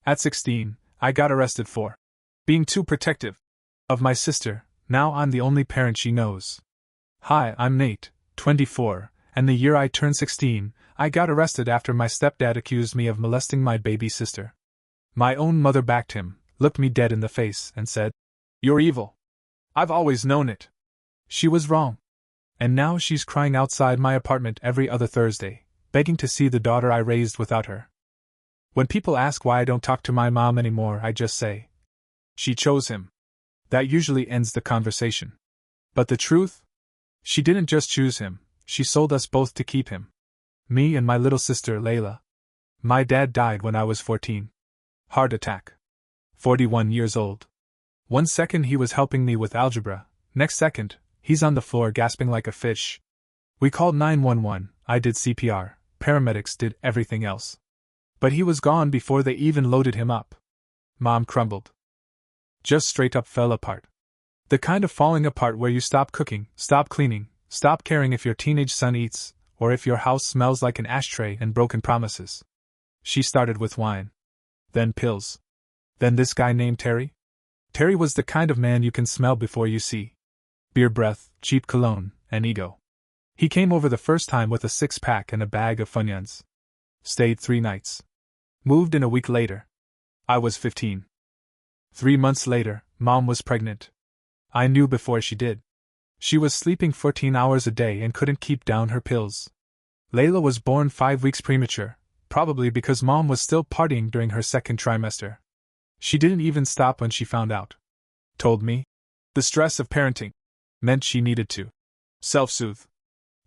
At 16, I got arrested for being too protective of my sister. Now I'm the only parent she knows. Hi, I'm Nate, 24, and the year I turned 16, I got arrested after my stepdad accused me of molesting my baby sister. My own mother backed him, looked me dead in the face, and said, "You're evil. I've always known it." She was wrong. And now she's crying outside my apartment every other Thursday, begging to see the daughter I raised without her. When people ask why I don't talk to my mom anymore, I just say, "She chose him." That usually ends the conversation. But the truth? She didn't just choose him, she sold us both to keep him. Me and my little sister, Layla. My dad died when I was 14. Heart attack. 41 years old. One second he was helping me with algebra, next second, he's on the floor gasping like a fish. We called 911, I did CPR, paramedics did everything else. But he was gone before they even loaded him up. Mom crumbled. Just straight up fell apart. The kind of falling apart where you stop cooking, stop cleaning, stop caring if your teenage son eats, or if your house smells like an ashtray and broken promises. She started with wine. Then pills. Then this guy named Terry? Terry was the kind of man you can smell before you see. Beer breath, cheap cologne, and ego. He came over the first time with a 6-pack and a bag of Funyuns. Stayed 3 nights. Moved in a week later. I was 15. 3 months later, Mom was pregnant. I knew before she did. She was sleeping 14 hours a day and couldn't keep down her pills. Layla was born 5 weeks premature, probably because Mom was still partying during her second trimester. She didn't even stop when she found out. Told me. The stress of parenting meant she needed to self-soothe.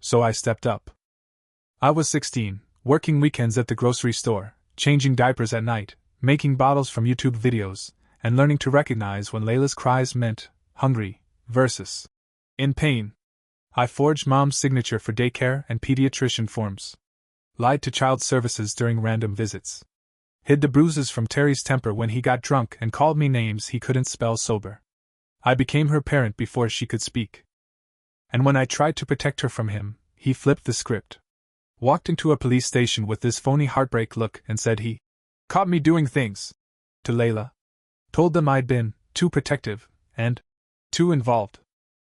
So I stepped up. I was 16, working weekends at the grocery store, changing diapers at night, making bottles from YouTube videos, and learning to recognize when Layla's cries meant hungry versus in pain. I forged Mom's signature for daycare and pediatrician forms. Lied to child services during random visits. Hid the bruises from Terry's temper when he got drunk and called me names he couldn't spell sober. I became her parent before she could speak. And when I tried to protect her from him, he flipped the script. Walked into a police station with this phony heartbreak look and said he caught me doing things to Layla. Told them I'd been too protective and too involved.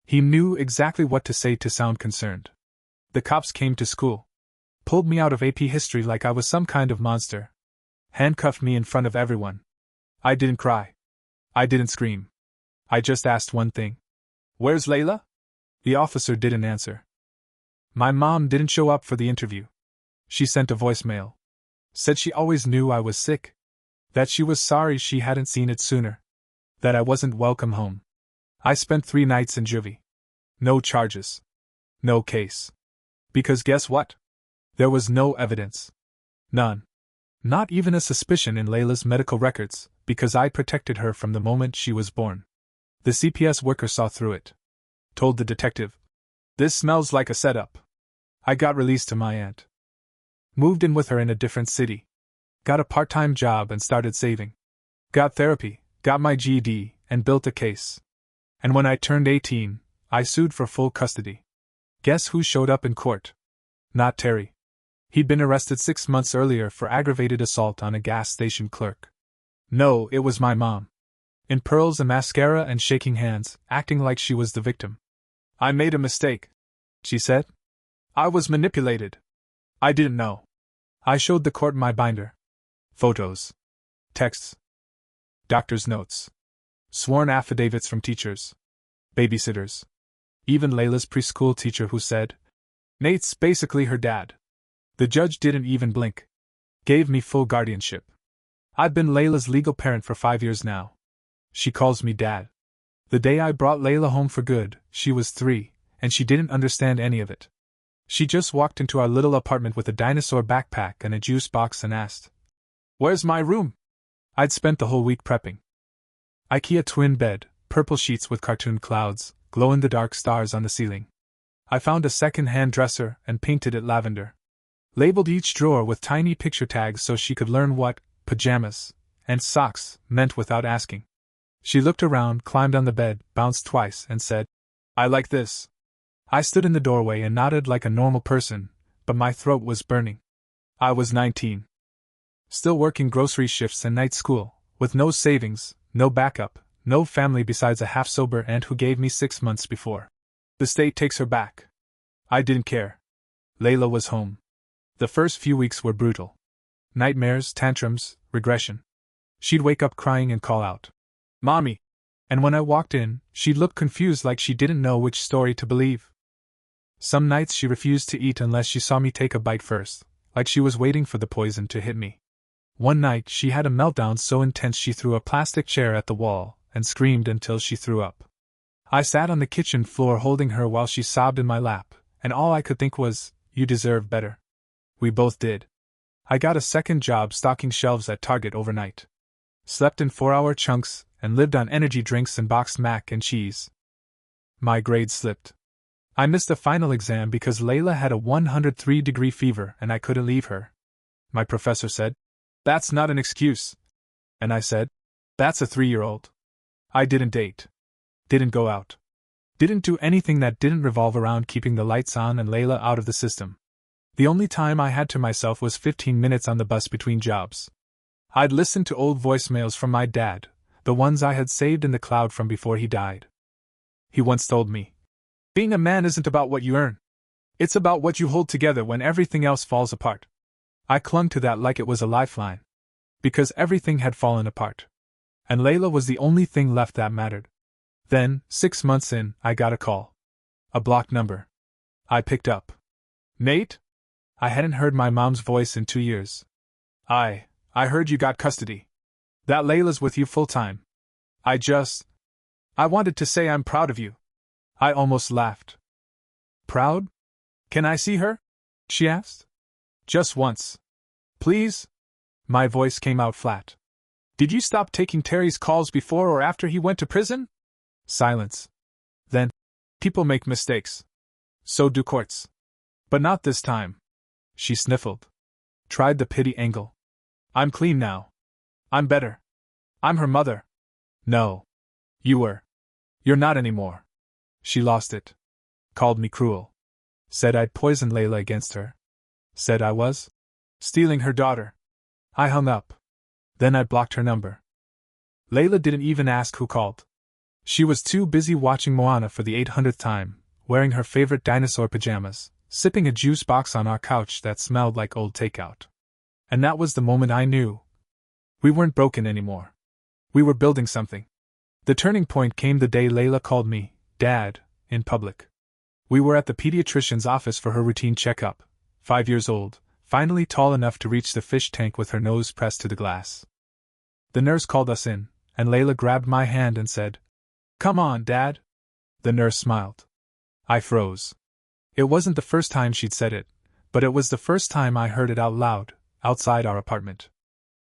He knew exactly what to say to sound concerned. The cops came to school. Pulled me out of AP history like I was some kind of monster. Handcuffed me in front of everyone. I didn't cry. I didn't scream. I just asked one thing. "Where's Layla?" The officer didn't answer. My mom didn't show up for the interview. She sent a voicemail. Said she always knew I was sick. That she was sorry she hadn't seen it sooner. That I wasn't welcome home. I spent 3 nights in juvie. No charges. No case. Because guess what? There was no evidence. None. Not even a suspicion in Layla's medical records, because I protected her from the moment she was born. The CPS worker saw through it. Told the detective, "This smells like a setup." I got released to my aunt. Moved in with her in a different city. Got a part-time job and started saving. Got therapy, got my GED, and built a case. And when I turned 18, I sued for full custody. Guess who showed up in court? Not Terry. He'd been arrested 6 months earlier for aggravated assault on a gas station clerk. No, it was my mom. In pearls and mascara and shaking hands, acting like she was the victim. "I made a mistake," she said. "I was manipulated. I didn't know." I showed the court my binder. Photos. Texts. Doctor's notes. Sworn affidavits from teachers. Babysitters. Even Layla's preschool teacher who said, "Nate's basically her dad." The judge didn't even blink. Gave me full guardianship. I've been Layla's legal parent for 5 years now. She calls me Dad. The day I brought Layla home for good, she was 3, and she didn't understand any of it. She just walked into our little apartment with a dinosaur backpack and a juice box and asked, "Where's my room?" I'd spent the whole week prepping. IKEA twin bed, purple sheets with cartoon clouds, glow-in-the-dark stars on the ceiling. I found a second-hand dresser and painted it lavender. Labeled each drawer with tiny picture tags so she could learn what pajamas and socks meant without asking. She looked around, climbed on the bed, bounced twice, and said, "I like this." I stood in the doorway and nodded like a normal person, but my throat was burning. I was 19. Still working grocery shifts and night school, with no savings, no backup, no family besides a half-sober aunt who gave me 6 months before. The state takes her back. I didn't care. Layla was home. The first few weeks were brutal. Nightmares, tantrums, regression. She'd wake up crying and call out, "Mommy!" And when I walked in, she'd look confused like she didn't know which story to believe. Some nights she refused to eat unless she saw me take a bite first, like she was waiting for the poison to hit me. One night she had a meltdown so intense she threw a plastic chair at the wall and screamed until she threw up. I sat on the kitchen floor holding her while she sobbed in my lap, and all I could think was, "You deserve better." We both did. I got a second job stocking shelves at Target overnight. Slept in 4-hour chunks, and lived on energy drinks and boxed mac and cheese. My grades slipped. I missed the final exam because Layla had a 103-degree fever and I couldn't leave her. My professor said, "That's not an excuse." And I said, "That's a 3-year-old. I didn't date. Didn't go out. Didn't do anything that didn't revolve around keeping the lights on and Layla out of the system. The only time I had to myself was 15 minutes on the bus between jobs. I'd listened to old voicemails from my dad, the ones I had saved in the cloud from before he died. He once told me, "Being a man isn't about what you earn. It's about what you hold together when everything else falls apart." I clung to that like it was a lifeline. Because everything had fallen apart. And Layla was the only thing left that mattered. Then, 6 months in, I got a call. A blocked number. I picked up. "Nate?" I hadn't heard my mom's voice in 2 years. I heard you got custody. That Layla's with you full-time. I wanted to say I'm proud of you." I almost laughed. "Proud? Can I see her?" she asked. "Just once. Please?" My voice came out flat. "Did you stop taking Terry's calls before or after he went to prison?" Silence. Then, "People make mistakes. So do courts. But not this time." She sniffled. Tried the pity angle. "I'm clean now. I'm better. I'm her mother." "No. You were. You're not anymore." She lost it. Called me cruel. Said I'd poisoned Layla against her. Said I was stealing her daughter. I hung up. Then I blocked her number. Layla didn't even ask who called. She was too busy watching Moana for the 800th time, wearing her favorite dinosaur pajamas, sipping a juice box on our couch that smelled like old takeout. And that was the moment I knew. We weren't broken anymore. We were building something. The turning point came the day Layla called me Dad, in public. We were at the pediatrician's office for her routine checkup, 5 years old, finally tall enough to reach the fish tank with her nose pressed to the glass. The nurse called us in, and Layla grabbed my hand and said, "Come on, Dad." The nurse smiled. I froze. It wasn't the first time she'd said it, but it was the first time I heard it out loud, outside our apartment.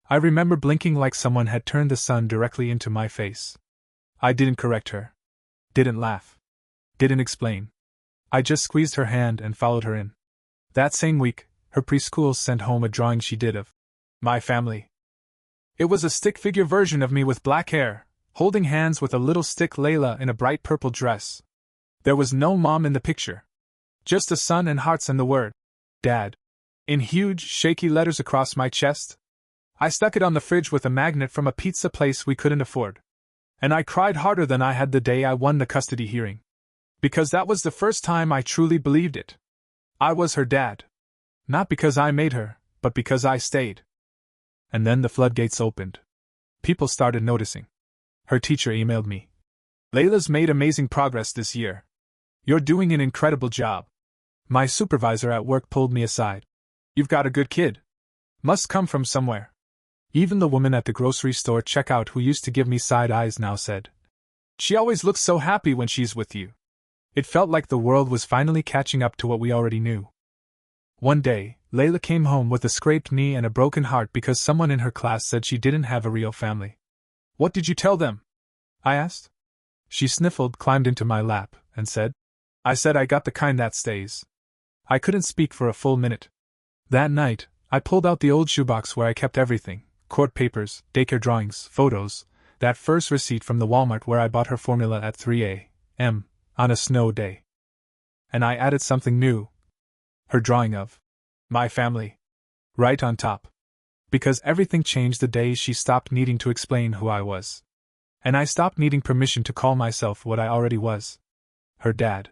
I remember blinking like someone had turned the sun directly into my face. I didn't correct her. Didn't laugh. Didn't explain. I just squeezed her hand and followed her in. That same week, her preschool sent home a drawing she did of my family. It was a stick figure version of me with black hair, holding hands with a little stick Layla in a bright purple dress. There was no mom in the picture. Just a sun and hearts and the word, Dad, in huge, shaky letters across my chest. I stuck it on the fridge with a magnet from a pizza place we couldn't afford. And I cried harder than I had the day I won the custody hearing. Because that was the first time I truly believed it. I was her dad. Not because I made her, but because I stayed. And then the floodgates opened. People started noticing. Her teacher emailed me. "Layla's made amazing progress this year. You're doing an incredible job." My supervisor at work pulled me aside. "You've got a good kid. Must come from somewhere." Even the woman at the grocery store checkout who used to give me side eyes now said, "She always looks so happy when she's with you." It felt like the world was finally catching up to what we already knew. One day, Layla came home with a scraped knee and a broken heart because someone in her class said she didn't have a real family. "What did you tell them?" I asked. She sniffled, climbed into my lap, and said, "I said I got the kind that stays." I couldn't speak for a full minute. That night, I pulled out the old shoebox where I kept everything: court papers, daycare drawings, photos, that first receipt from the Walmart where I bought her formula at 3 a.m. on a snow day. And I added something new. Her drawing of my family. Right on top. Because everything changed the day she stopped needing to explain who I was. And I stopped needing permission to call myself what I already was. Her dad.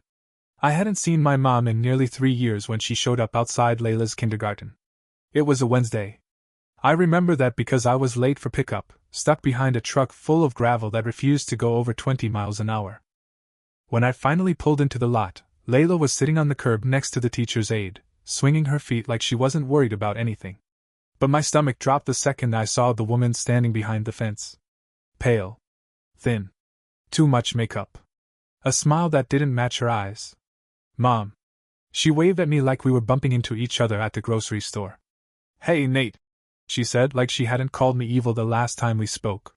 I hadn't seen my mom in nearly 3 years when she showed up outside Layla's kindergarten. It was a Wednesday. I remember that because I was late for pickup, stuck behind a truck full of gravel that refused to go over 20 miles an hour. When I finally pulled into the lot, Layla was sitting on the curb next to the teacher's aide, swinging her feet like she wasn't worried about anything. But my stomach dropped the second I saw the woman standing behind the fence. Pale. Thin. Too much makeup. A smile that didn't match her eyes. Mom. She waved at me like we were bumping into each other at the grocery store. Hey, Nate, she said, like she hadn't called me evil the last time we spoke.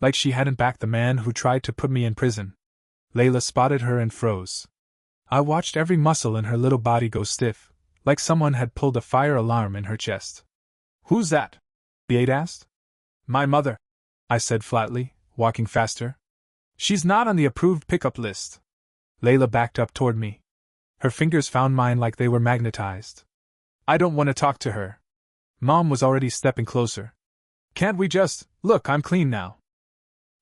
Like she hadn't backed the man who tried to put me in prison. Layla spotted her and froze. I watched every muscle in her little body go stiff, like someone had pulled a fire alarm in her chest. Who's that? The aide asked. My mother, I said flatly, walking faster. She's not on the approved pickup list. Layla backed up toward me. Her fingers found mine like they were magnetized. I don't want to talk to her. Mom was already stepping closer. Can't we just, look, I'm clean now.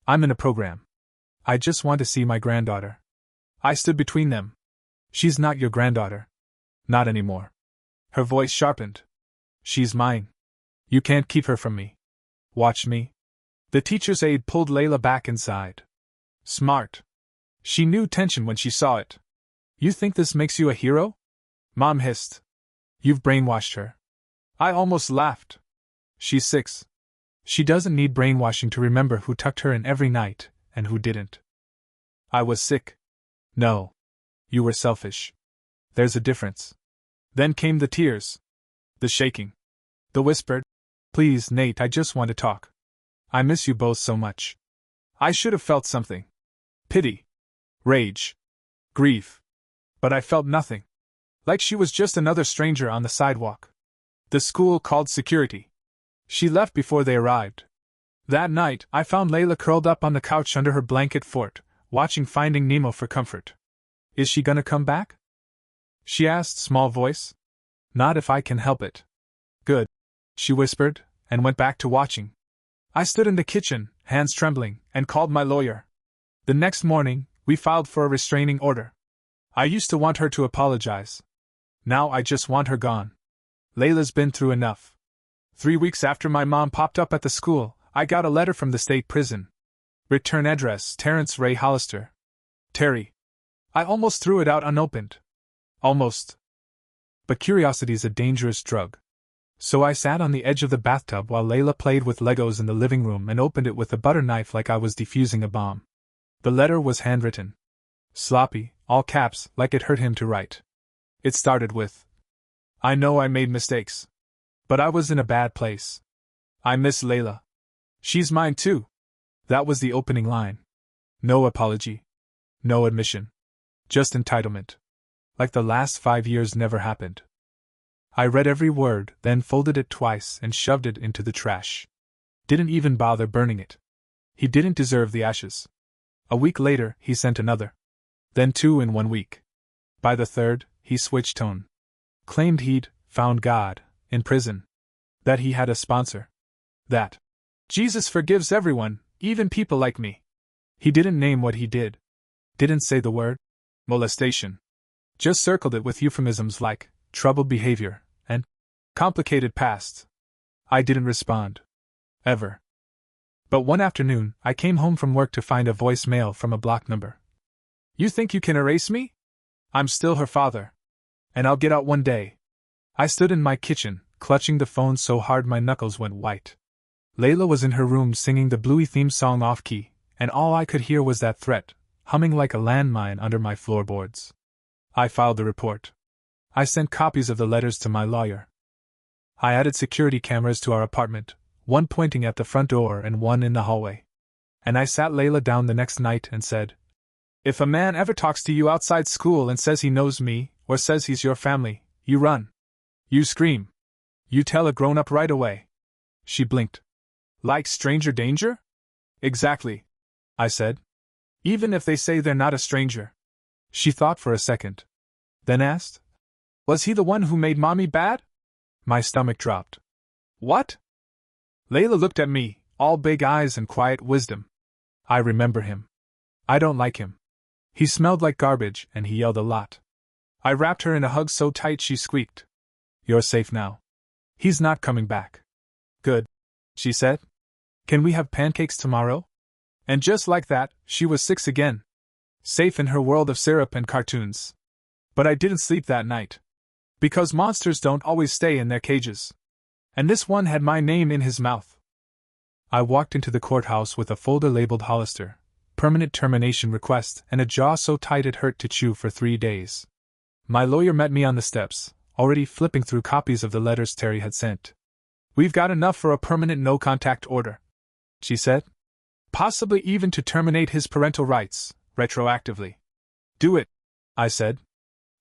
I'm in a program. I just want to see my granddaughter. I stood between them. She's not your granddaughter. Not anymore. Her voice sharpened. She's mine. You can't keep her from me. Watch me. The teacher's aide pulled Layla back inside. Smart. She knew tension when she saw it. You think this makes you a hero? Mom hissed. You've brainwashed her. I almost laughed. She's 6. She doesn't need brainwashing to remember who tucked her in every night, and who didn't. I was sick. No. You were selfish. There's a difference. Then came the tears. The shaking. The whispered, please, Nate, I just want to talk. I miss you both so much. I should have felt something. Pity. Rage. Grief. But I felt nothing. Like she was just another stranger on the sidewalk. The school called security. She left before they arrived. That night, I found Layla curled up on the couch under her blanket fort, watching Finding Nemo for comfort. Is she gonna come back? She asked, small voice. Not if I can help it. Good. She whispered, and went back to watching. I stood in the kitchen, hands trembling, and called my lawyer. The next morning, we filed for a restraining order. I used to want her to apologize. Now I just want her gone. Layla's been through enough. 3 weeks after my mom popped up at the school, I got a letter from the state prison. Return address, Terrence Ray Hollister. Terry. I almost threw it out unopened. Almost. But curiosity's a dangerous drug. So I sat on the edge of the bathtub while Layla played with Legos in the living room and opened it with a butter knife like I was defusing a bomb. The letter was handwritten. Sloppy, all caps, like it hurt him to write. It started with, I know I made mistakes. But I was in a bad place. I miss Layla. She's mine too. That was the opening line. No apology. No admission. Just entitlement. Like the last 5 years never happened. I read every word, then folded it twice and shoved it into the trash. Didn't even bother burning it. He didn't deserve the ashes. A week later, he sent another. Then 2 in 1 week. By the third, he switched tone. Claimed he'd found God in prison. That he had a sponsor. That Jesus forgives everyone, even people like me. He didn't name what he did. Didn't say the word molestation. Just circled it with euphemisms like troubled behavior and complicated past. I didn't respond. Ever. But one afternoon, I came home from work to find a voicemail from a block number. You think you can erase me? I'm still her father. And I'll get out one day. I stood in my kitchen, clutching the phone so hard my knuckles went white. Layla was in her room singing the Bluey theme song off-key, and all I could hear was that threat, humming like a landmine under my floorboards. I filed the report. I sent copies of the letters to my lawyer. I added security cameras to our apartment, one pointing at the front door and one in the hallway. And I sat Layla down the next night and said, if a man ever talks to you outside school and says he knows me, or says he's your family, you run. You scream. You tell a grown-up right away. She blinked. Like stranger danger? Exactly, I said. Even if they say they're not a stranger. She thought for a second. Then asked, was he the one who made Mommy bad? My stomach dropped. What? Layla looked at me, all big eyes and quiet wisdom. I remember him. I don't like him. He smelled like garbage and he yelled a lot. I wrapped her in a hug so tight she squeaked. You're safe now. He's not coming back. Good, she said. Can we have pancakes tomorrow? And just like that, she was 6 again. Safe in her world of syrup and cartoons. But I didn't sleep that night. Because monsters don't always stay in their cages. And this one had my name in his mouth. I walked into the courthouse with a folder labeled Hollister, permanent termination request, and a jaw so tight it hurt to chew for 3 days. My lawyer met me on the steps, already flipping through copies of the letters Terry had sent. We've got enough for a permanent no-contact order, she said. Possibly even to terminate his parental rights, retroactively. Do it, I said.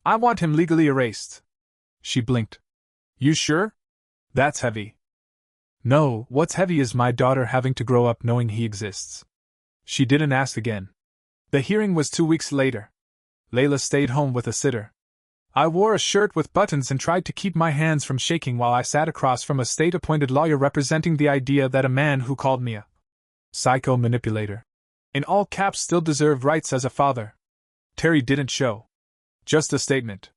I want him legally erased. She blinked. You sure? That's heavy. No, what's heavy is my daughter having to grow up knowing he exists. She didn't ask again. The hearing was 2 weeks later. Layla stayed home with a sitter. I wore a shirt with buttons and tried to keep my hands from shaking while I sat across from a state-appointed lawyer representing the idea that a man who called me a psycho manipulator, in all caps, still deserved rights as a father. Terry didn't show. Just a statement.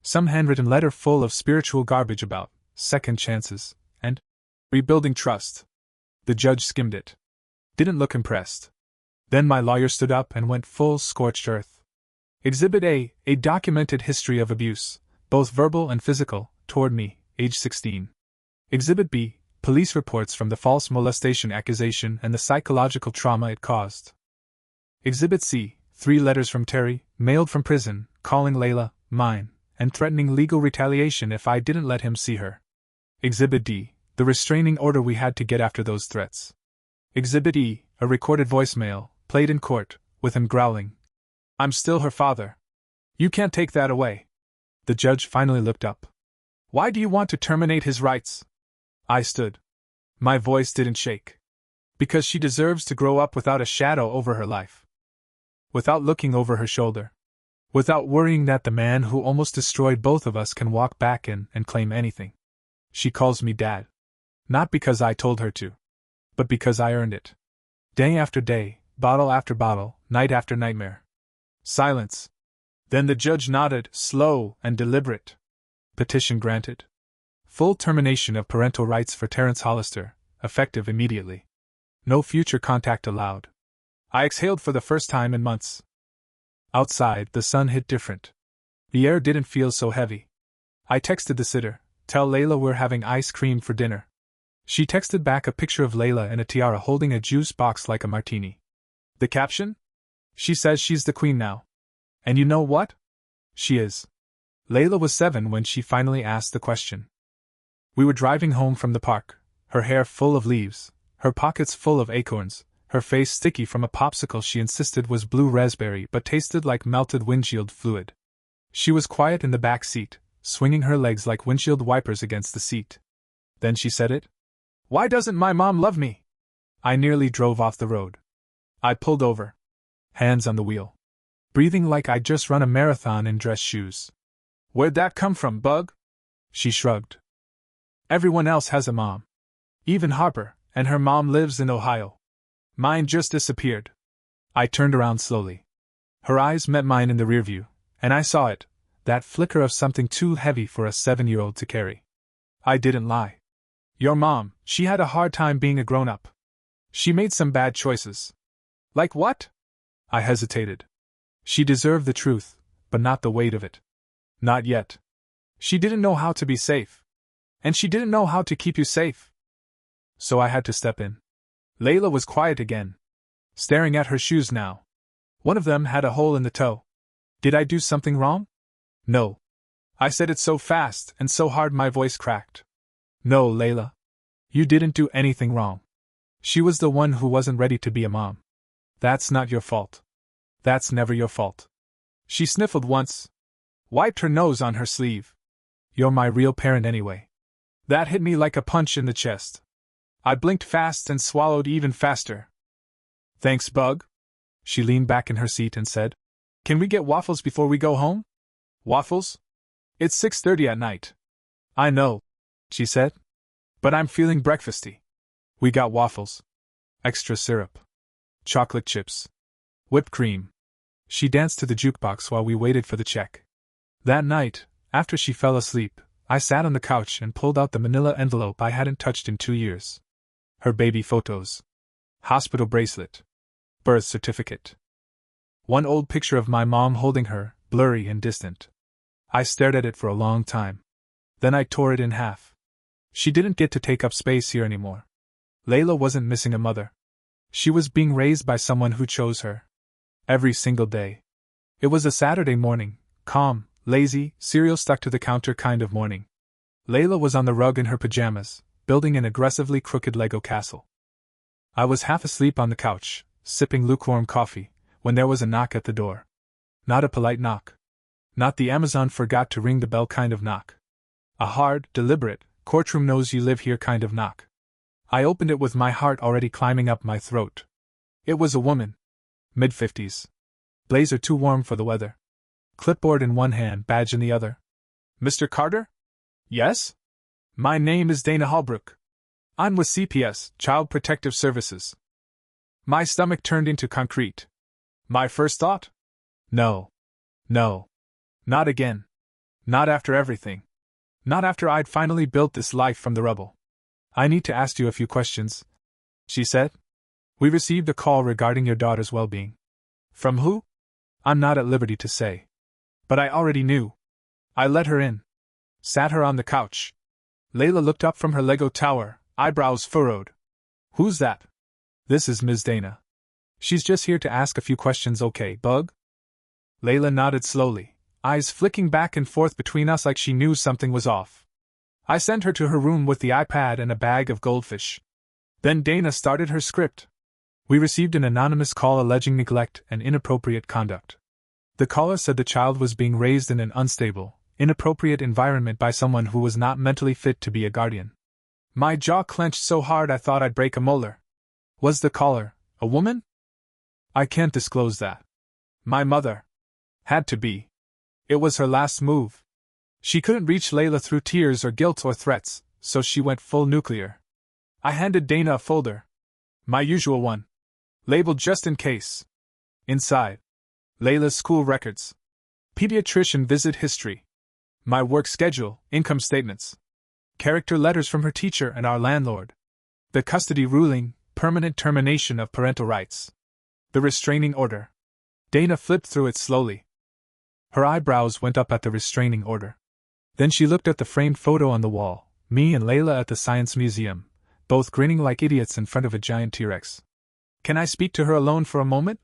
Some handwritten letter full of spiritual garbage about second chances and rebuilding trust. The judge skimmed it. Didn't look impressed. Then my lawyer stood up and went full scorched earth. Exhibit A documented history of abuse, both verbal and physical, toward me, age 16. Exhibit B, police reports from the false molestation accusation and the psychological trauma it caused. Exhibit C, 3 letters from Terry, mailed from prison, calling Layla mine, and threatening legal retaliation if I didn't let him see her. Exhibit D, the restraining order we had to get after those threats. Exhibit E, a recorded voicemail, played in court, with him growling, I'm still her father. You can't take that away. The judge finally looked up. Why do you want to terminate his rights? I stood. My voice didn't shake. Because she deserves to grow up without a shadow over her life. Without looking over her shoulder. Without worrying that the man who almost destroyed both of us can walk back in and claim anything. She calls me Dad. Not because I told her to. But because I earned it. Day after day, bottle after bottle, night after nightmare. Silence. Then the judge nodded, slow and deliberate. Petition granted. Full termination of parental rights for Terrence Hollister, effective immediately. No future contact allowed. I exhaled for the first time in months. Outside, the sun hit different. The air didn't feel so heavy. I texted the sitter, tell Layla we're having ice cream for dinner. She texted back a picture of Layla in a tiara holding a juice box like a martini. The caption? She says she's the queen now. And you know what? She is. Layla was 7 when she finally asked the question. We were driving home from the park, her hair full of leaves, her pockets full of acorns, her face sticky from a popsicle she insisted was blue raspberry but tasted like melted windshield fluid. She was quiet in the back seat, swinging her legs like windshield wipers against the seat. Then she said it. Why doesn't my mom love me? I nearly drove off the road. I pulled over. Hands on the wheel. Breathing like I'd just run a marathon in dress shoes. Where'd that come from, Bug? She shrugged. Everyone else has a mom. Even Harper, and her mom lives in Ohio. Mine just disappeared. I turned around slowly. Her eyes met mine in the rearview, and I saw it, that flicker of something too heavy for a 7-year-old to carry. I didn't lie. Your mom, she had a hard time being a grown-up. She made some bad choices. Like what? I hesitated. She deserved the truth, but not the weight of it. Not yet. She didn't know how to be safe. And she didn't know how to keep you safe. So I had to step in. Layla was quiet again. Staring at her shoes now. One of them had a hole in the toe. Did I do something wrong? No. I said it so fast and so hard my voice cracked. No, Layla. You didn't do anything wrong. She was the one who wasn't ready to be a mom. That's not your fault. That's never your fault. She sniffled once. Wiped her nose on her sleeve. You're my real parent anyway. That hit me like a punch in the chest. I blinked fast and swallowed even faster. Thanks, Bug. She leaned back in her seat and said, Can we get waffles before we go home? Waffles? It's 6:30 at night. I know, she said. But I'm feeling breakfasty. We got waffles. Extra syrup. Chocolate chips. Whipped cream. She danced to the jukebox while we waited for the check. That night, after she fell asleep, I sat on the couch and pulled out the manila envelope I hadn't touched in 2 years. Her baby photos. Hospital bracelet. Birth certificate. One old picture of my mom holding her, blurry and distant. I stared at it for a long time. Then I tore it in half. She didn't get to take up space here anymore. Layla wasn't missing a mother. She was being raised by someone who chose her. Every single day. It was a Saturday morning, calm, lazy, cereal stuck to the counter kind of morning. Layla was on the rug in her pajamas, building an aggressively crooked Lego castle. I was half asleep on the couch, sipping lukewarm coffee, when there was a knock at the door. Not a polite knock. Not the Amazon forgot to ring the bell kind of knock. A hard, deliberate, courtroom knows you live here kind of knock. I opened it with my heart already climbing up my throat. It was a woman. Mid-50s. Blazer too warm for the weather. Clipboard in one hand, badge in the other. Mr. Carter? Yes? My name is Dana Holbrook. I'm with CPS, Child Protective Services. My stomach turned into concrete. My first thought? No. No. Not again. Not after everything. Not after I'd finally built this life from the rubble. I need to ask you a few questions, she said. We received a call regarding your daughter's well-being. From who? I'm not at liberty to say. But I already knew. I let her in. Sat her on the couch. Layla looked up from her Lego tower, eyebrows furrowed. Who's that? This is Ms. Dana. She's just here to ask a few questions, okay, bug? Layla nodded slowly, eyes flicking back and forth between us like she knew something was off. I sent her to her room with the iPad and a bag of goldfish. Then Dana started her script. We received an anonymous call alleging neglect and inappropriate conduct. The caller said the child was being raised in an unstable, inappropriate environment by someone who was not mentally fit to be a guardian. My jaw clenched so hard I thought I'd break a molar. Was the caller a woman? I can't disclose that. My mother. Had to be. It was her last move. She couldn't reach Layla through tears or guilt or threats, so she went full nuclear. I handed Dana a folder. My usual one. Labeled just in case. Inside. Layla's school records. Pediatrician visit history. My work schedule, income statements. Character letters from her teacher and our landlord. The custody ruling, permanent termination of parental rights. The restraining order. Dana flipped through it slowly. Her eyebrows went up at the restraining order. Then she looked at the framed photo on the wall, me and Layla at the Science Museum, both grinning like idiots in front of a giant T-Rex. Can I speak to her alone for a moment?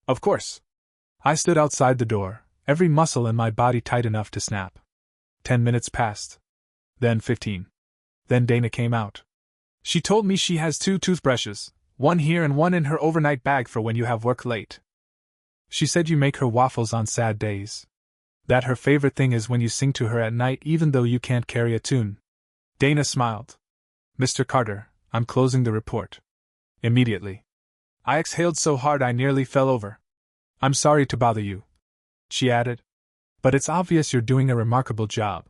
Of course. I stood outside the door, every muscle in my body tight enough to snap. 10 minutes passed. Then 15. Then Dana came out. She told me she has 2 toothbrushes, one here and one in her overnight bag for when you have work late. She said you make her waffles on sad days. That her favorite thing is when you sing to her at night even though you can't carry a tune. Dana smiled. Mr. Carter, I'm closing the report. Immediately. I exhaled so hard I nearly fell over. I'm sorry to bother you, she added. But it's obvious you're doing a remarkable job.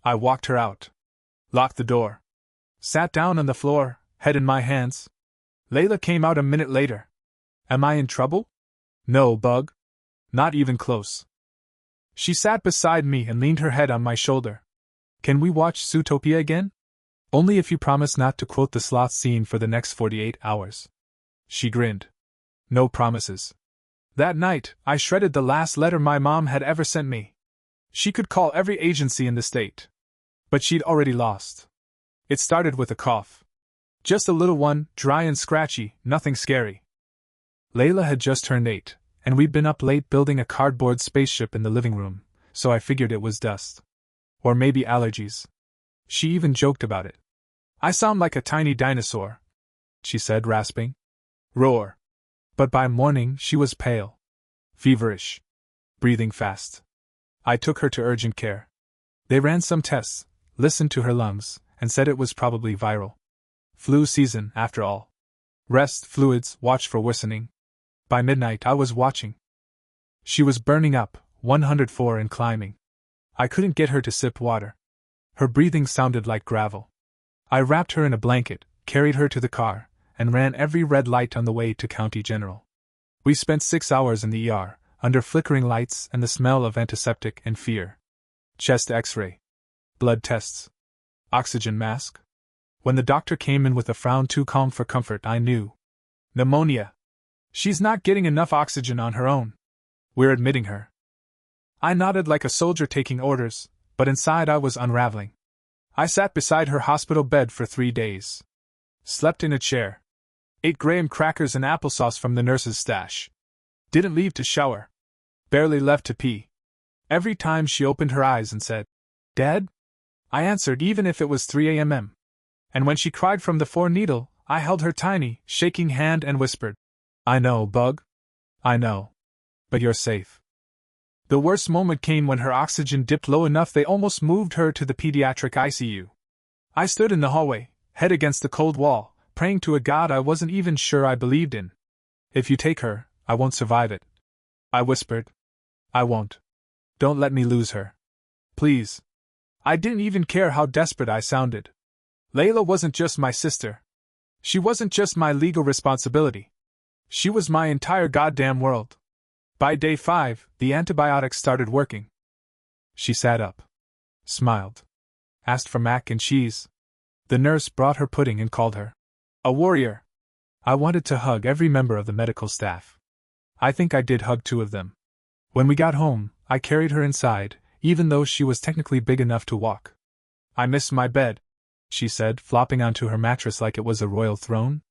I walked her out. Locked the door. Sat down on the floor, head in my hands. Layla came out a minute later. Am I in trouble? No, bug. Not even close. She sat beside me and leaned her head on my shoulder. Can we watch Zootopia again? Only if you promise not to quote the sloth scene for the next 48 hours. She grinned. No promises. That night, I shredded the last letter my mom had ever sent me. She could call every agency in the state. But she'd already lost. It started with a cough. Just a little one, dry and scratchy, nothing scary. Layla had just turned 8, and we'd been up late building a cardboard spaceship in the living room, so I figured it was dust. Or maybe allergies. She even joked about it. I sound like a tiny dinosaur, she said, rasping. Roar. But by morning she was pale. Feverish. Breathing fast. I took her to urgent care. They ran some tests, listened to her lungs, and said it was probably viral. Flu season, after all. Rest, fluids, watch for worsening. By midnight I was watching. She was burning up, 104 and climbing. I couldn't get her to sip water. Her breathing sounded like gravel. I wrapped her in a blanket, carried her to the car, and ran every red light on the way to County General. We spent 6 hours in the ER, under flickering lights and the smell of antiseptic and fear. Chest X-ray. Blood tests. Oxygen mask. When the doctor came in with a frown too calm for comfort, I knew. Pneumonia. She's not getting enough oxygen on her own. We're admitting her. I nodded like a soldier taking orders, but inside I was unraveling. I sat beside her hospital bed for 3 days. Slept in a chair. Ate graham crackers and applesauce from the nurse's stash. Didn't leave to shower. Barely left to pee. Every time she opened her eyes and said, "Dad?" I answered even if it was 3 a.m. And when she cried from the 4-needle, I held her tiny, shaking hand and whispered, "I know, Bug. I know. But you're safe." The worst moment came when her oxygen dipped low enough they almost moved her to the pediatric ICU. I stood in the hallway, head against the cold wall, praying to a God I wasn't even sure I believed in. "If you take her, I won't survive it," I whispered. "I won't. Don't let me lose her. Please." I didn't even care how desperate I sounded. Layla wasn't just my sister. She wasn't just my legal responsibility. She was my entire goddamn world. By day 5, the antibiotics started working. She sat up. Smiled. Asked for mac and cheese. The nurse brought her pudding and called her a warrior. I wanted to hug every member of the medical staff. I think I did hug 2 of them. When we got home, I carried her inside, even though she was technically big enough to walk. "I miss my bed," she said, flopping onto her mattress like it was a royal throne.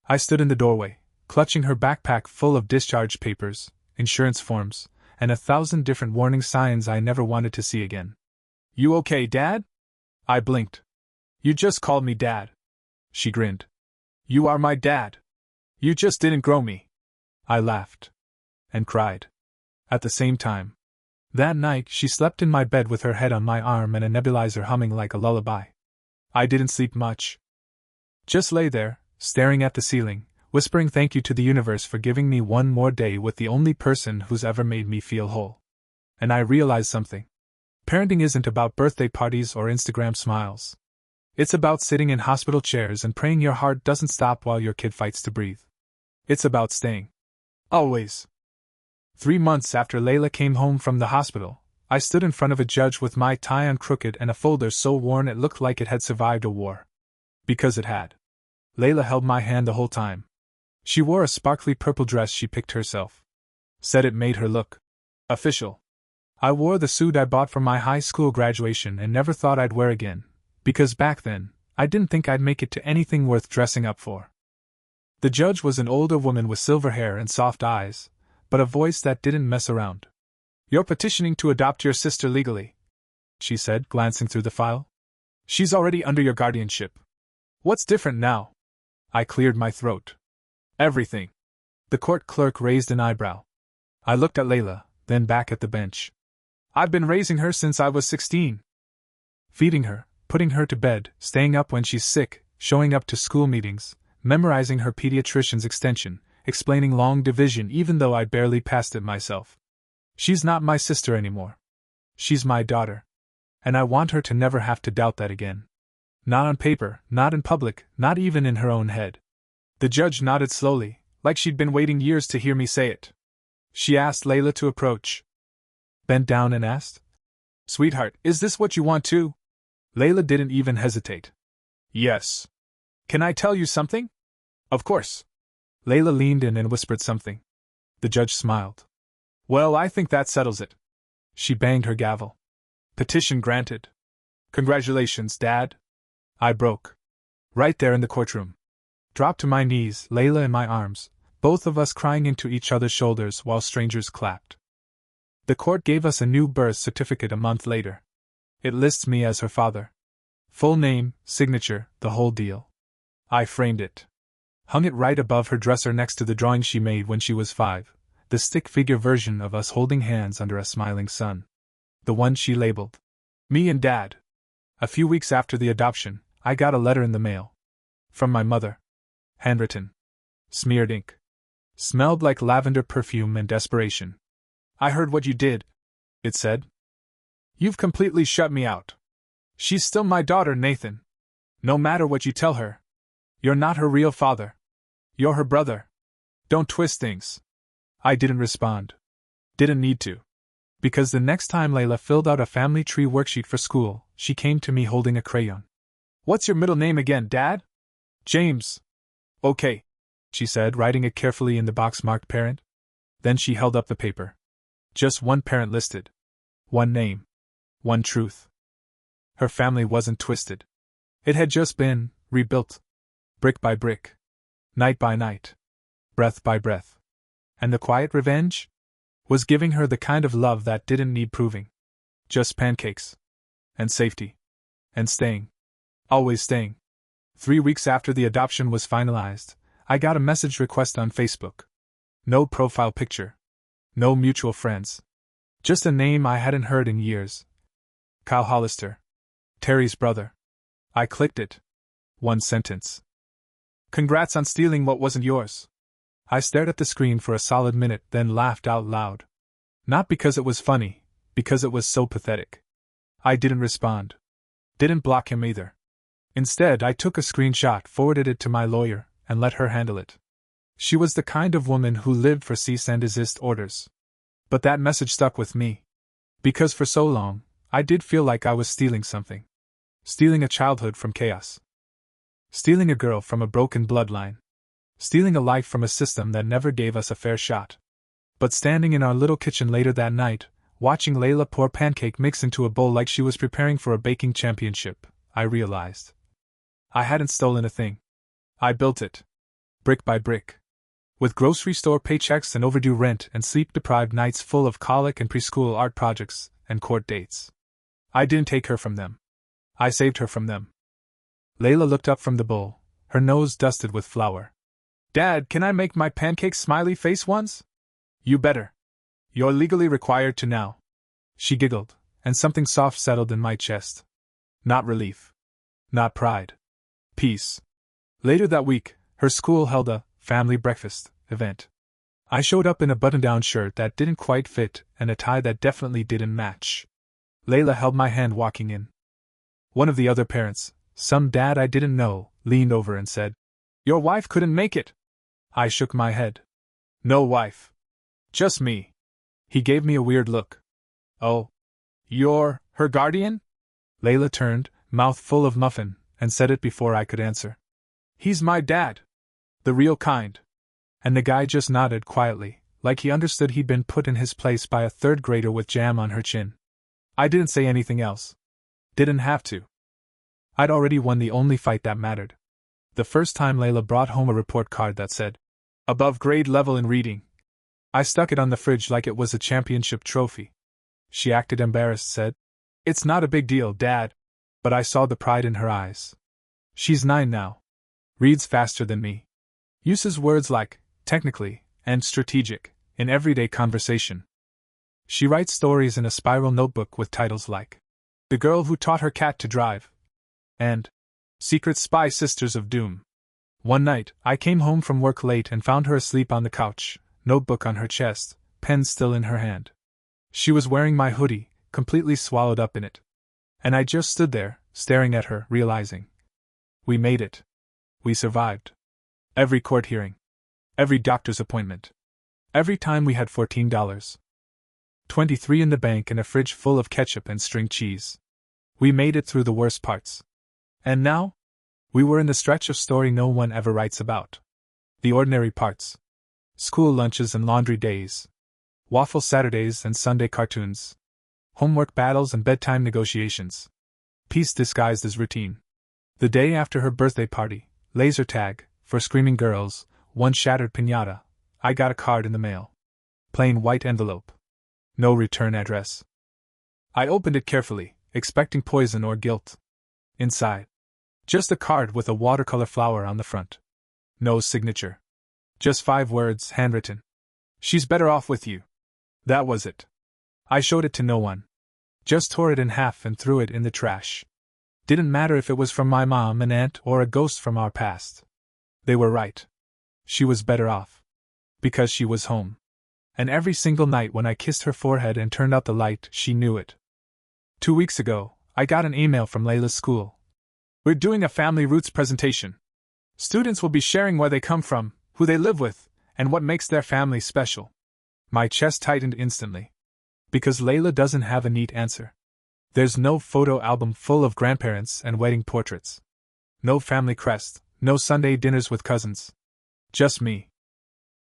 I stood in the doorway, clutching her backpack full of discharge papers, insurance forms, and 1,000 different warning signs I never wanted to see again. "You okay, Dad?" I blinked. "You just called me Dad." She grinned. "You are my dad. You just didn't grow me." I laughed. And cried. At the same time. That night she slept in my bed with her head on my arm and a nebulizer humming like a lullaby. I didn't sleep much. Just lay there, staring at the ceiling, whispering thank you to the universe for giving me one more day with the only person who's ever made me feel whole. And I realized something. Parenting isn't about birthday parties or Instagram smiles. It's about sitting in hospital chairs and praying your heart doesn't stop while your kid fights to breathe. It's about staying. Always. 3 months after Layla came home from the hospital, I stood in front of a judge with my tie on crooked and a folder so worn it looked like it had survived a war. Because it had. Layla held my hand the whole time. She wore a sparkly purple dress she picked herself. Said it made her look official. I wore the suit I bought for my high school graduation and never thought I'd wear again, because back then, I didn't think I'd make it to anything worth dressing up for. The judge was an older woman with silver hair and soft eyes, but a voice that didn't mess around. "You're petitioning to adopt your sister legally," she said, glancing through the file. "She's already under your guardianship. What's different now?" I cleared my throat. "Everything." The court clerk raised an eyebrow. I looked at Layla, then back at the bench. "I've been raising her since I was 16. Feeding her, putting her to bed, staying up when she's sick, showing up to school meetings, memorizing her pediatrician's extension, explaining long division even though I'd barely passed it myself. She's not my sister anymore. She's my daughter. And I want her to never have to doubt that again. Not on paper, not in public, not even in her own head." The judge nodded slowly, like she'd been waiting years to hear me say it. She asked Layla to approach. Bent down and asked, "Sweetheart, is this what you want too?" Layla didn't even hesitate. "Yes. Can I tell you something?" "Of course." Layla leaned in and whispered something. The judge smiled. "Well, I think that settles it." She banged her gavel. "Petition granted. Congratulations, Dad." I broke. Right there in the courtroom. Dropped to my knees, Layla in my arms, both of us crying into each other's shoulders while strangers clapped. The court gave us a new birth certificate a month later. It lists me as her father. Full name, signature, the whole deal. I framed it. Hung it right above her dresser next to the drawing she made when she was 5, the stick figure version of us holding hands under a smiling sun. The one she labeled me and Dad. A few weeks after the adoption, I got a letter in the mail. From my mother. Handwritten. Smeared ink. Smelled like lavender perfume and desperation. "I heard what you did," it said. "You've completely shut me out. She's still my daughter, Nathan. No matter what you tell her. You're not her real father. You're her brother. Don't twist things. I didn't respond. Didn't need to. Because the next time Layla filled out a family tree worksheet for school, she came to me holding a crayon. What's your middle name again, Dad? James. Okay, she said, writing it carefully in the box marked parent. Then she held up the paper. Just one parent listed. One name. One truth. Her family wasn't twisted. It had just been rebuilt. Brick by brick. Night by night. Breath by breath. And the quiet revenge? Was giving her the kind of love that didn't need proving. Just pancakes. And safety. And staying. Always staying. 3 weeks after the adoption was finalized, I got a message request on Facebook. No profile picture. No mutual friends. Just a name I hadn't heard in years. Kyle Hollister. Terry's brother. I clicked it. One sentence. Congrats on stealing what wasn't yours. I stared at the screen for a solid minute, then laughed out loud. Not because it was funny, because it was so pathetic. I didn't respond. Didn't block him either. Instead, I took a screenshot, forwarded it to my lawyer, and let her handle it. She was the kind of woman who lived for cease and desist orders. But that message stuck with me. Because for so long, I did feel like I was stealing something. Stealing a childhood from chaos. Stealing a girl from a broken bloodline. Stealing a life from a system that never gave us a fair shot. But standing in our little kitchen later that night, watching Layla pour pancake mix into a bowl like she was preparing for a baking championship, I realized I hadn't stolen a thing. I built it. Brick by brick. With grocery store paychecks and overdue rent and sleep-deprived nights full of colic and preschool art projects and court dates. I didn't take her from them. I saved her from them. Layla looked up from the bowl, her nose dusted with flour. Dad, can I make my pancakes smiley face ones? You better. You're legally required to now. She giggled, and something soft settled in my chest. Not relief. Not pride. Peace. Later that week, her school held a family breakfast event. I showed up in a button-down shirt that didn't quite fit and a tie that definitely didn't match. Layla held my hand walking in. One of the other parents, some dad I didn't know, leaned over and said, Your wife couldn't make it. I shook my head. No wife. Just me. He gave me a weird look. Oh. You're her guardian? Layla turned, mouth full of muffin, and said it before I could answer. He's my dad. The real kind. And the guy just nodded quietly, like he understood he'd been put in his place by a third grader with jam on her chin. I didn't say anything else. Didn't have to. I'd already won the only fight that mattered. The first time Layla brought home a report card that said, Above grade level in reading. I stuck it on the fridge like it was a championship trophy. She acted embarrassed, said, It's not a big deal, Dad. But I saw the pride in her eyes. She's 9 now. Reads faster than me. Uses words like, technically, and strategic, in everyday conversation. She writes stories in a spiral notebook with titles like, The Girl Who Taught Her Cat to Drive, and Secret Spy Sisters of Doom. One night, I came home from work late and found her asleep on the couch, notebook on her chest, pen still in her hand. She was wearing my hoodie, completely swallowed up in it. And I just stood there, staring at her, realizing. We made it. We survived. Every court hearing. Every doctor's appointment. Every time we had $14. 23 in the bank and a fridge full of ketchup and string cheese. We made it through the worst parts. And now? We were in the stretch of story no one ever writes about. The ordinary parts. School lunches and laundry days. Waffle Saturdays and Sunday cartoons. Homework battles and bedtime negotiations. Peace disguised as routine. The day after her birthday party, laser tag, for screaming girls, one shattered piñata, I got a card in the mail. Plain white envelope. No return address. I opened it carefully, expecting poison or guilt. Inside. Just a card with a watercolor flower on the front. No signature. Just 5 words, handwritten. She's better off with you. That was it. I showed it to no one. Just tore it in half and threw it in the trash. Didn't matter if it was from my mom, an aunt, or a ghost from our past. They were right. She was better off. Because she was home. And every single night when I kissed her forehead and turned out the light, she knew it. 2 weeks ago, I got an email from Layla's school. We're doing a family roots presentation. Students will be sharing where they come from, who they live with, and what makes their family special. My chest tightened instantly. Because Layla doesn't have a neat answer. There's no photo album full of grandparents and wedding portraits. No family crest, no Sunday dinners with cousins. Just me.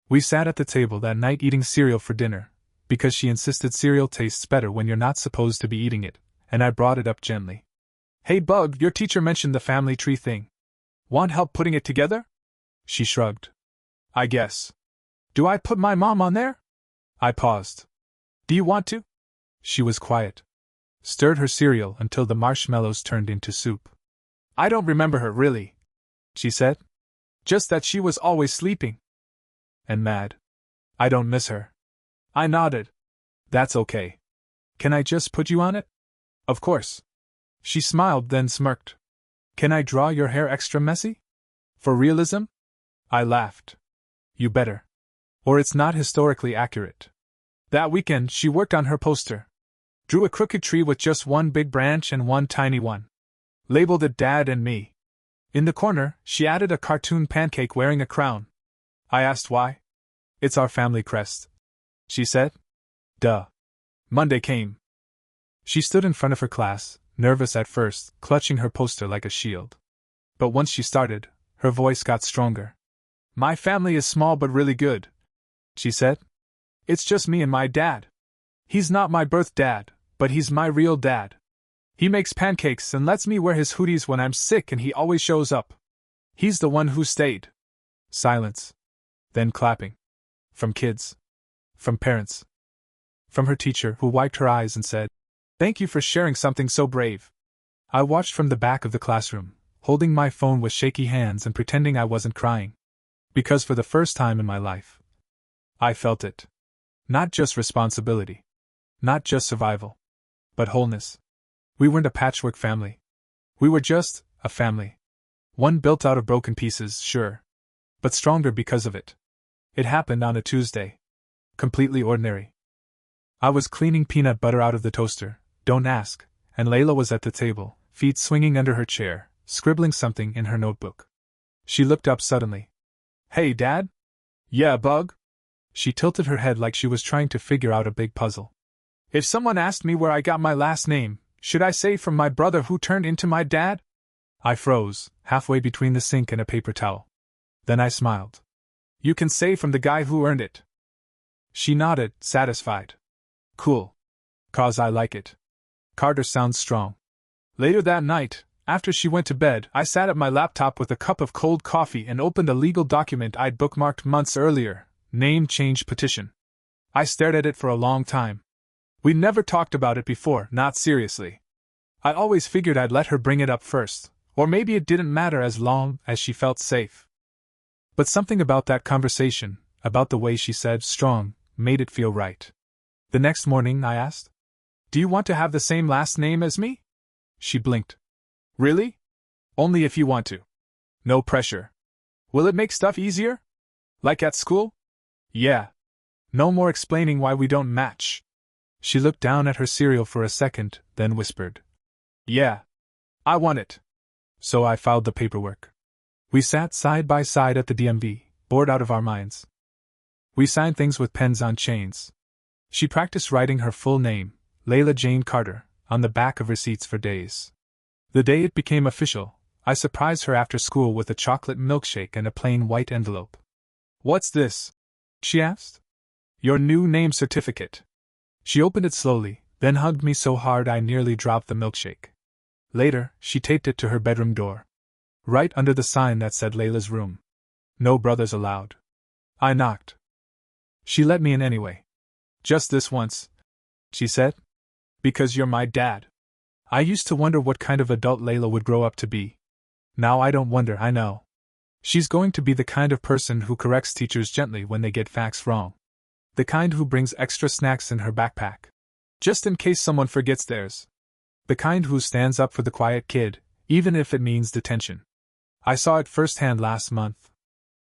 We sat at the table that night eating cereal for dinner, because she insisted cereal tastes better when you're not supposed to be eating it, and I brought it up gently. Hey Bug, your teacher mentioned the family tree thing. Want help putting it together? She shrugged. I guess. Do I put my mom on there? I paused. Do you want to? She was quiet. Stirred her cereal until the marshmallows turned into soup. I don't remember her, really, she said. Just that she was always sleeping. And mad. I don't miss her. I nodded. That's okay. Can I just put you on it? Of course. She smiled, then smirked. Can I draw your hair extra messy? For realism? I laughed. You better. Or it's not historically accurate. That weekend, she worked on her poster. Drew a crooked tree with just one big branch and one tiny one. Labeled it Dad and Me. In the corner, she added a cartoon pancake wearing a crown. I asked why. It's our family crest, she said. Duh. Monday came. She stood in front of her class, nervous at first, clutching her poster like a shield. But once she started, her voice got stronger. My family is small but really good, she said. It's just me and my dad. He's not my birth dad, but he's my real dad. He makes pancakes and lets me wear his hoodies when I'm sick, and he always shows up. He's the one who stayed. Silence. Then clapping. From kids. From parents. From her teacher, who wiped her eyes and said, Thank you for sharing something so brave. I watched from the back of the classroom, holding my phone with shaky hands and pretending I wasn't crying. Because for the first time in my life, I felt it. Not just responsibility. Not just survival. But wholeness. We weren't a patchwork family. We were just a family. One built out of broken pieces, sure. But stronger because of it. It happened on a Tuesday. Completely ordinary. I was cleaning peanut butter out of the toaster, don't ask, and Layla was at the table, feet swinging under her chair, scribbling something in her notebook. She looked up suddenly. Hey, Dad? Yeah, Bug? She tilted her head like she was trying to figure out a big puzzle. If someone asked me where I got my last name, should I say from my brother who turned into my dad? I froze, halfway between the sink and a paper towel. Then I smiled. You can say from the guy who earned it. She nodded, satisfied. Cool. 'Cause I like it. Carter sounds strong. Later that night, after she went to bed, I sat at my laptop with a cup of cold coffee and opened a legal document I'd bookmarked months earlier, name change petition. I stared at it for a long time. We'd never talked about it before, not seriously. I always figured I'd let her bring it up first, or maybe it didn't matter as long as she felt safe. But something about that conversation, about the way she said strong, made it feel right. The next morning, I asked, Do you want to have the same last name as me? She blinked. Really? Only if you want to. No pressure. Will it make stuff easier? Like at school? Yeah. No more explaining why we don't match. She looked down at her cereal for a second, then whispered. Yeah. I want it. So I filed the paperwork. We sat side by side at the DMV, bored out of our minds. We signed things with pens on chains. She practiced writing her full name, Layla Jane Carter, on the back of receipts for days. The day it became official, I surprised her after school with a chocolate milkshake and a plain white envelope. What's this? She asked. Your new name certificate. She opened it slowly, then hugged me so hard I nearly dropped the milkshake. Later, she taped it to her bedroom door. Right under the sign that said Layla's room. No brothers allowed. I knocked. She let me in anyway. Just this once, she said. Because you're my dad. I used to wonder what kind of adult Layla would grow up to be. Now I don't wonder, I know. She's going to be the kind of person who corrects teachers gently when they get facts wrong. The kind who brings extra snacks in her backpack. Just in case someone forgets theirs. The kind who stands up for the quiet kid, even if it means detention. I saw it firsthand last month.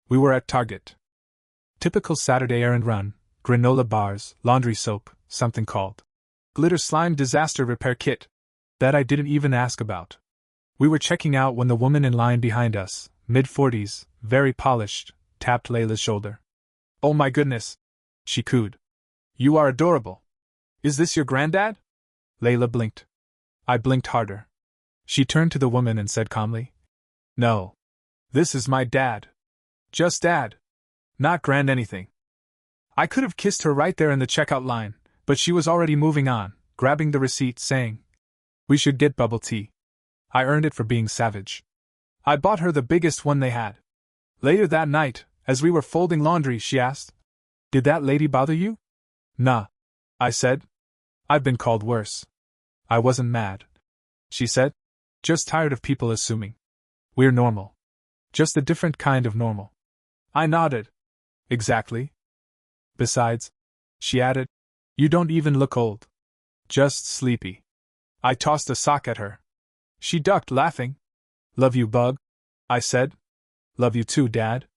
We were at Target. Typical Saturday errand run, granola bars, laundry soap, something called Glitter Slime Disaster Repair Kit. That I didn't even ask about. We were checking out when the woman in line behind us, mid-40s, very polished, tapped Layla's shoulder. "Oh my goodness!" she cooed. "You are adorable. Is this your granddad?" Layla blinked. I blinked harder. She turned to the woman and said calmly, "No. This is my dad. Just dad. Not grand anything." I could have kissed her right there in the checkout line, but she was already moving on, grabbing the receipt, saying, "We should get bubble tea." I earned it for being savage. I bought her the biggest one they had. Later that night, as we were folding laundry, she asked, "Did that lady bother you?" "Nah," I said. "I've been called worse." I wasn't mad. She said, "Just tired of people assuming. We're normal. Just a different kind of normal." I nodded. "Exactly. Besides," she added, "you don't even look old. Just sleepy." I tossed a sock at her. She ducked, laughing. "Love you, Bug," I said. "Love you too, Dad."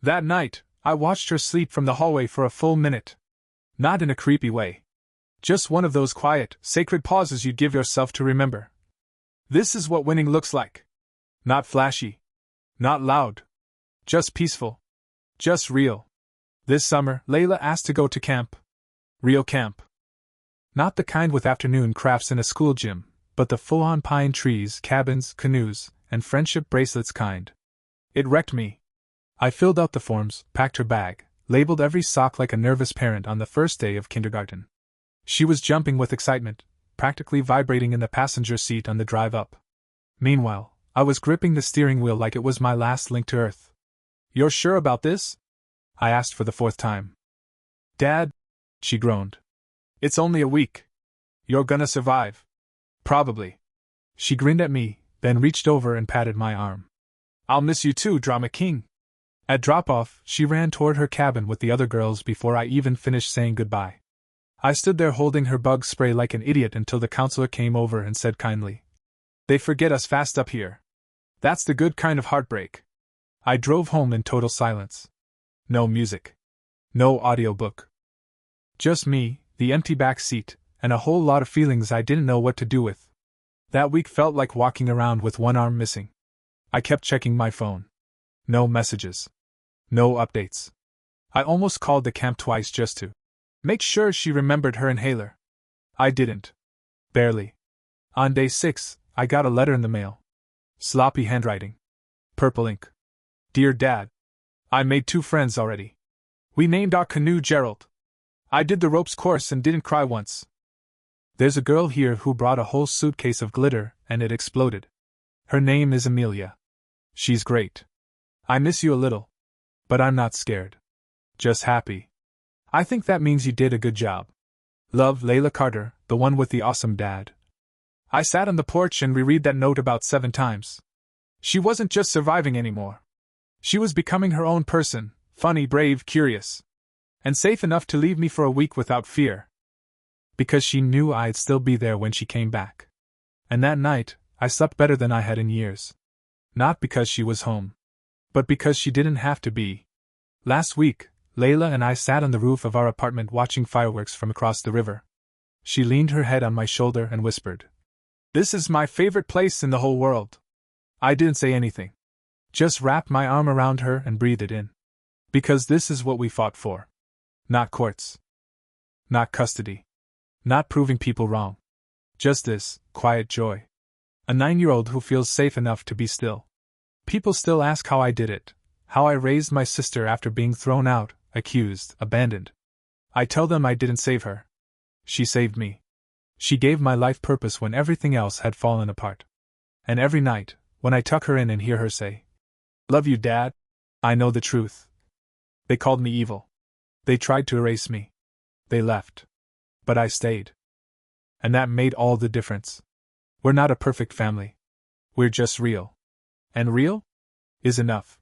That night, I watched her sleep from the hallway for a full minute. Not in a creepy way. Just one of those quiet, sacred pauses you'd give yourself to remember. This is what winning looks like. Not flashy. Not loud. Just peaceful. Just real. This summer, Layla asked to go to camp. Real camp. Not the kind with afternoon crafts in a school gym, but the full-on pine trees, cabins, canoes, and friendship bracelets kind. It wrecked me. I filled out the forms, packed her bag, labeled every sock like a nervous parent on the first day of kindergarten. She was jumping with excitement, practically vibrating in the passenger seat on the drive up. Meanwhile, I was gripping the steering wheel like it was my last link to Earth. "You're sure about this?" I asked for the fourth time. "Dad," she groaned. "It's only a week. You're gonna survive. Probably." She grinned at me, then reached over and patted my arm. "I'll miss you too, Drama King." At drop-off, she ran toward her cabin with the other girls before I even finished saying goodbye. I stood there holding her bug spray like an idiot until the counselor came over and said kindly, "They forget us fast up here. That's the good kind of heartbreak." I drove home in total silence. No music. No audiobook. Just me, the empty back seat, and a whole lot of feelings I didn't know what to do with. That week felt like walking around with one arm missing. I kept checking my phone. No messages. No updates. I almost called the camp twice just to make sure she remembered her inhaler. I didn't. Barely. On day 6, I got a letter in the mail. Sloppy handwriting. Purple ink. "Dear Dad, I made 2 friends already. We named our canoe Gerald. I did the ropes course and didn't cry once. There's a girl here who brought a whole suitcase of glitter and it exploded. Her name is Amelia. She's great. I miss you a little. But I'm not scared. Just happy. I think that means you did a good job. Love, Layla Carter, the one with the awesome dad." I sat on the porch and reread that note about 7 times. She wasn't just surviving anymore. She was becoming her own person, funny, brave, curious. And safe enough to leave me for a week without fear. Because she knew I'd still be there when she came back. And that night, I slept better than I had in years. Not because she was home. But because she didn't have to be. Last week, Layla and I sat on the roof of our apartment watching fireworks from across the river. She leaned her head on my shoulder and whispered, "This is my favorite place in the whole world." I didn't say anything. Just wrapped my arm around her and breathed it in. Because this is what we fought for. Not courts. Not custody. Not proving people wrong. Just this, quiet joy. A 9-year-old who feels safe enough to be still. People still ask how I did it, how I raised my sister after being thrown out, accused, abandoned. I tell them I didn't save her. She saved me. She gave my life purpose when everything else had fallen apart. And every night, when I tuck her in and hear her say, "Love you, Dad," I know the truth. They called me evil. They tried to erase me. They left. But I stayed. And that made all the difference. We're not a perfect family. We're just real. And real is enough.